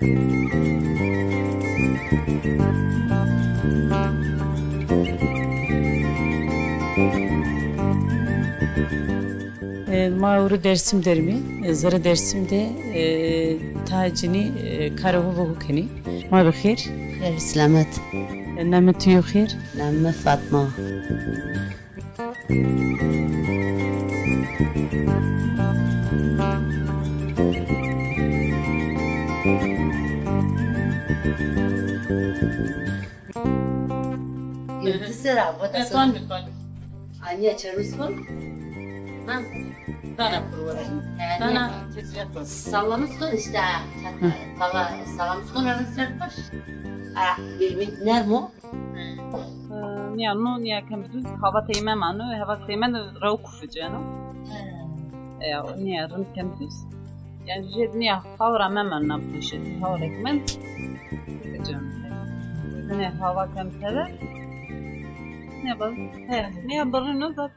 Mağuru Dersim dermi, zara Dersim'de tacini karavu ve hukeni. Ma bixir, خير سلامت. namet yukhir. نعم فاطمة. يتصل Efendim efendim. Anne çarpısın. Ha? Dana kurvara. Dana tezgah. Sallamışsın işte. Sallamışsın öyle serpmiş. Bir nermo? Nia no nia kambiduz hava teyme manu hava teyme rav kufujano. Ya nia rın kambiduz. Yani jed nia havra meman napuşu. Havra kemen. Nia hava kambiduz. Ne bal? He, ne barın o da